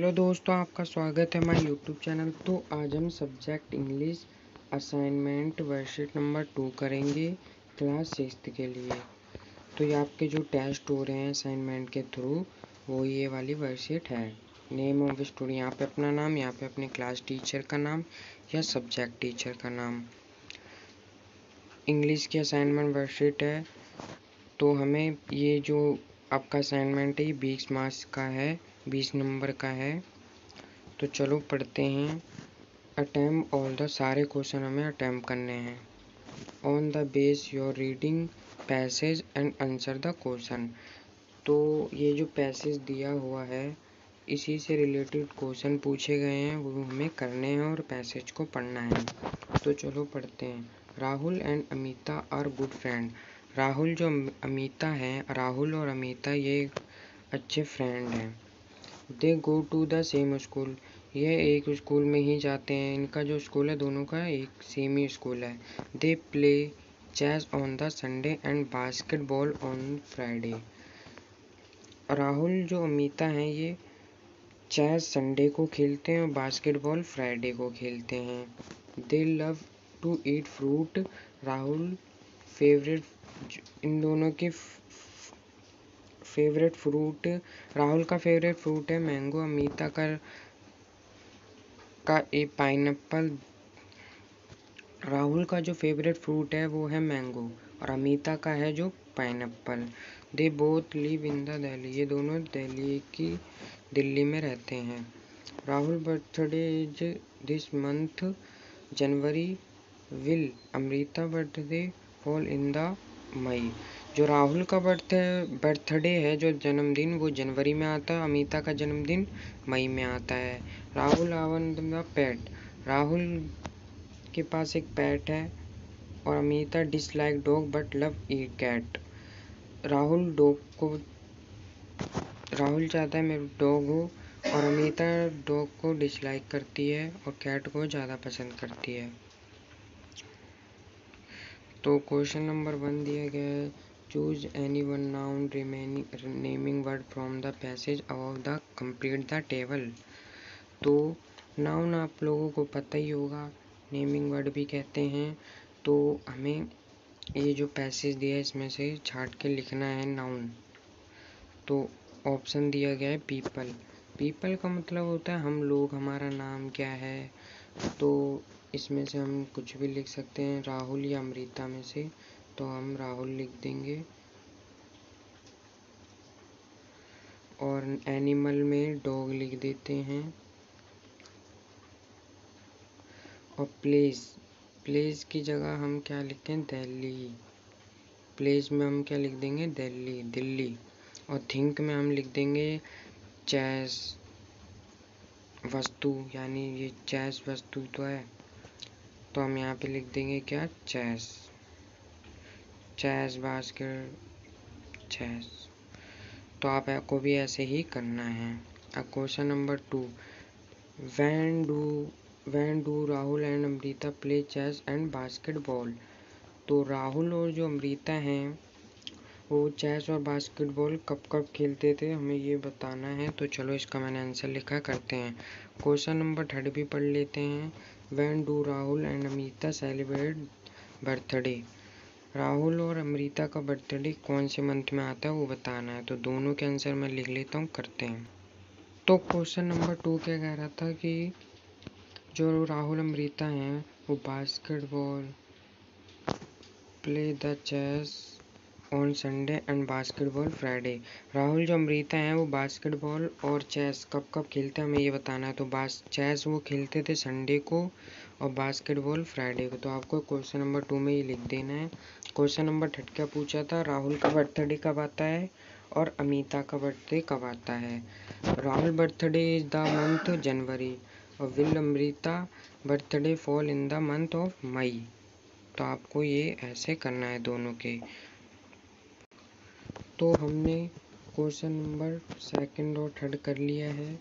Hello दोस्तों, आपका स्वागत है हमारे यूट्यूब चैनल। तो आज हम subject English assignment worksheet number 2 करेंगे क्लास 6 के लिए। तो ये आपके जो टेस्ट हो रहे हैं असाइनमेंट के थ्रू, वो ये वाली वर्कशीट है। नेम ऑफ स्टूडेंट, यहाँ पे अपना नाम, यहाँ पे अपने क्लास टीचर का नाम या सब्जेक्ट टीचर का नाम। इंग्लिश की असाइनमेंट वर्कशीट है। तो हमें ये जो आपका असाइनमेंट है ये 20 मार्क्स का है, 20 नंबर का है। तो चलो पढ़ते हैं। अटेम्प्ट ऑल द सारे क्वेश्चन हमें अटेम्प्ट करने हैं। On the base your reading passage and answer the question. तो ये जो पैसेज दिया हुआ है इसी से रिलेटेड क्वेश्चन पूछे गए हैं, वो हमें करने हैं और पैसेज को पढ़ना है। तो चलो पढ़ते हैं। Rahul and Amita are good friend. Rahul जो अमिता हैं, राहुल और अमिता ये अच्छे फ्रेंड हैं। They go to the same school. यह एक स्कूल में ही जाते हैं। इनका जो स्कूल है दोनों का एक सेम ही स्कूल है। They play chess on the Sunday and basketball on Friday. Rahul जो अमिता हैं ये चेस संडे को खेलते हैं और बास्केटबॉल फ्राइडे को खेलते हैं। They love to eat fruit. Rahul favourite, इन दोनों के फेवरेट फ्रूट, राहुल का फेवरेट फ्रूट है मैंगो, अमिता का एक पाइनएप्पल। राहुल का जो फेवरेट फ्रूट है वो है मैंगो और अमिता का है जो pineapple. They both live in the Delhi. ये दोनों दिल्ली में रहते हैं। Rahul birthday is this month January. Will Amrita birthday fall in the May. जो राहुल का बर्थडे है, जो जन्मदिन, वो जनवरी में आता है। अमिता का जन्मदिन मई में आता है। राहुल आवन द पेट। राहुल के पास एक पेट है और Amita dislike dog but love the cat. Rahul चाहता है मेरे डॉग हो और अमिता डॉग को डिसलाइक करती है और कैट को ज़्यादा पसंद करती है। तो क्वेश्चन नंबर 1 दिया गया है। Choose any one noun naming word from the passage above the complete the table. तो नाउन आप लोगों को पता ही होगा, नेमिंग वर्ड भी कहते हैं। तो हमें ये जो पैसेज दिया है इसमें से छाट के लिखना है नाउन। तो ऑप्शन दिया गया है पीपल। पीपल का मतलब होता है हम लोग, हमारा नाम क्या है। तो इसमें से हम कुछ भी लिख सकते हैं, राहुल या अमृता में से। तो हम राहुल लिख देंगे। और एनिमल में डॉग लिख देते हैं। और प्लेस की जगह हम क्या लिखें, दिल्ली। प्लेस में हम क्या लिख देंगे, दिल्ली। और थिंक में हम लिख देंगे चेस वस्तु, यानी ये चेस वस्तु तो है, तो हम यहाँ पे लिख देंगे क्या, चेस बास्केट चेस। तो आपको भी ऐसे ही करना है। अब question number 2। When do Rahul and Amrita play chess and basketball. तो राहुल और जो अमृता हैं वो चेस और बास्केटबॉल कब कब खेलते थे, हमें ये बताना है। तो चलो इसका मैंने आंसर लिखा, करते हैं। क्वेश्चन नंबर 3 भी पढ़ लेते हैं। When do Rahul and Amrita celebrate birthday. Rahul और अमृता का बर्थडे कौन से मंथ में आता है वो बताना है। तो दोनों के आंसर मैं लिख लेता हूँ, करते हैं। तो क्वेश्चन नंबर 2 क्या कह रहा था कि जो राहुल अमृता हैं वो basketball play the chess on Sunday and basketball Friday. Rahul जो अमृता हैं वो बास्केटबॉल और चेस कब कब खेलते हैं हमें ये बताना है। तो चेस वो खेलते थे संडे को और बास्केटबॉल फ्राइडे को। तो आपको क्वेश्चन नंबर 2 में ये लिख देना है। क्वेश्चन नंबर 3 क्या पूछा था, राहुल का बर्थडे कब आता है और अमिता का बर्थडे कब आता है। Rahul birthday is the month January और will Amrita birthday fall in the month of May. तो आपको ये ऐसे करना है दोनों के। तो हमने क्वेश्चन नंबर 2 और 3 कर लिया है।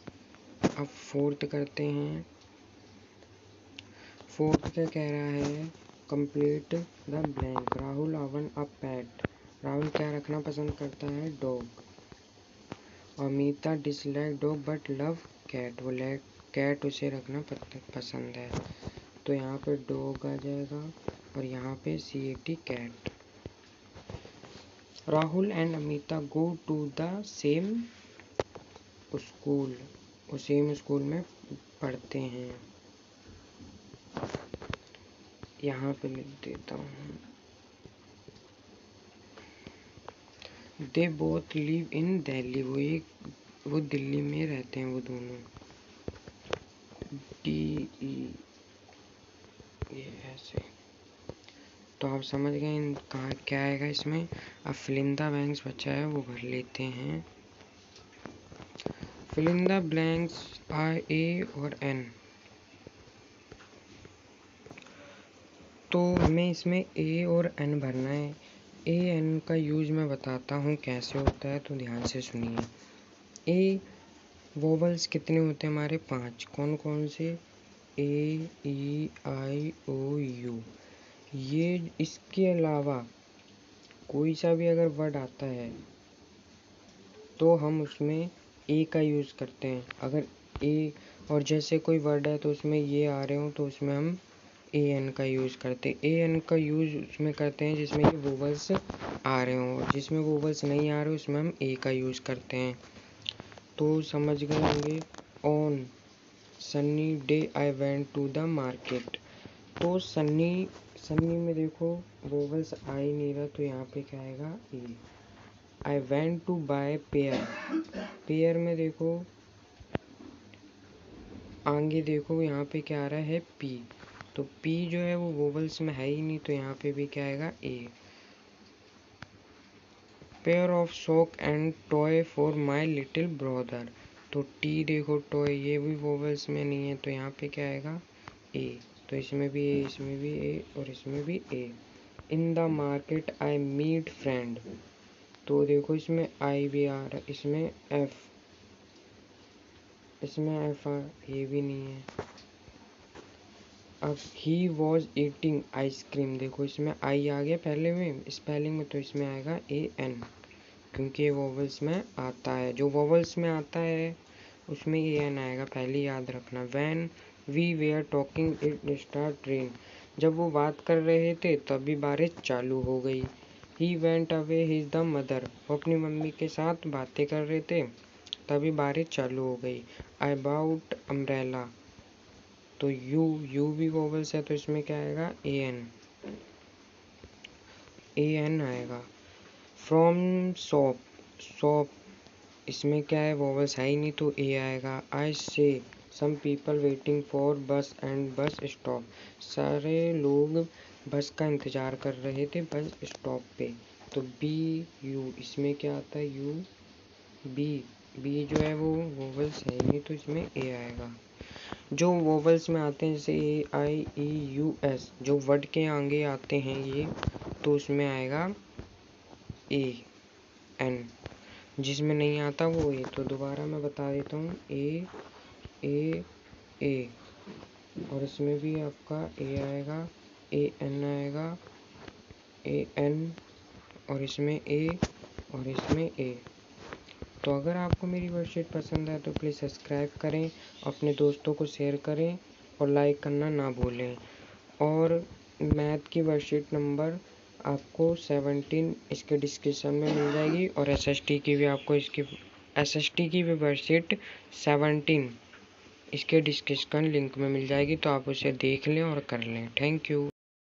अब 4th करते हैं। 4th क्या कह रहा है, complete the blank. Rahul own a pet. राहुल क्या रखना पसंद करता है, dog. Amita dislike dog but love cat, वो कैट उसे रखना पसंद है। तो यहाँ पे डॉग आ जाएगा और यहाँ पे CAT cat. Rahul and Amita go to the same school, वो सेम स्कूल में पढ़ते हैं। यहाँ पे लिख देता हूँ, they both live in Delhi, वो दिल्ली में रहते हैं वो दोनों। DE, ये ऐसे। तो आप समझ गए कहाँ क्या आएगा इसमें। अब फिलिंदा ब्लैंक्स बचा है, वो भर लेते हैं। फिलिंदा ब्लैंक्स आर A और N। तो हमें इसमें A और N भरना है। AN का यूज मैं बताता हूँ कैसे होता है, तो ध्यान से सुनिए। A वोवल्स कितने होते हैं हमारे? 5। कौन कौन से? A E I O U। ये इसके अलावा कोई सा भी अगर वर्ड आता है तो हम उसमें A का यूज़ करते हैं। अगर A और जैसे कोई वर्ड है तो उसमें ये आ रहे हो तो उसमें हम AN का यूज़ करते हैं। AN का यूज़ उसमें करते हैं जिसमें ये वोवल्स आ रहे हों, जिसमें वोवल्स नहीं आ रहे उसमें हम A का यूज़ करते हैं। तो समझ गए होंगे। On sunny day I went to the market. तो सन्नी में देखो वोवल्स आ ही नहीं रहा, तो यहाँ पे क्या आएगा? E। I went to buy pair में देखो आगे देखो यहाँ पे क्या आ रहा है? P। तो P जो है वो वोवल्स में है ही नहीं, तो यहाँ पे भी क्या आएगा? A। Pair of sock and toy for my little brother. तो T देखो टॉय, ये भी वोवल्स में नहीं है, तो यहाँ पे क्या आएगा? A। तो इसमें भी A, इसमें भी A और इसमें भी A। In the market I meet friend. तो देखो इसमें I भी आ रहा है, इसमें F, इसमें F ये भी नहीं है। अब ही वॉज ईटिंग आइसक्रीम, देखो इसमें I आ गया पहले में स्पेलिंग में, तो इसमें आएगा AN, क्योंकि ये वोवल्स में आता है। जो वोवल्स में आता है उसमें AN आएगा, पहले याद रखना। When we were talking it start rain. जब वो बात कर रहे थे तभी बारिश चालू हो गई। He went away his the mother, वो अपनी मम्मी के साथ बातें कर रहे थे तभी बारिश चालू हो गई। I bought umbrella. तो यू भी वोवल्स है, तो इसमें क्या आएगा? AN आएगा। फ्रॉम शॉप इसमें क्या है? वोवल्स है ही नहीं, तो A आएगा। आई से सम पीपल वेटिंग फॉर बस एंड बस स्टॉप। सारे लोग बस का इंतज़ार कर रहे थे बस स्टॉप पे, तो BU इसमें क्या आता है? U। B जो है वो वोवल्स है ही नहीं, तो इसमें A आएगा। जो वोवल्स में आते हैं जैसे AIEUS, जो वर्ड के आगे आते हैं ये, तो उसमें आएगा AN। जिसमें नहीं आता वो A। तो दोबारा मैं बता देता हूँ, A और इसमें भी आपका A आएगा, AN आएगा, AN और इसमें A और इसमें A। तो अगर आपको मेरी वर्कशीट पसंद है तो प्लीज़ सब्सक्राइब करें, अपने दोस्तों को शेयर करें और लाइक करना ना भूलें। और मैथ की वर्कशीट नंबर आपको 17 इसके डिस्क्रिप्शन में मिल जाएगी, और SST की भी आपको SST की भी वर्कशीट 17 इसके डिस्क्रिप्शन लिंक में मिल जाएगी, तो आप उसे देख लें और कर लें। Thank you.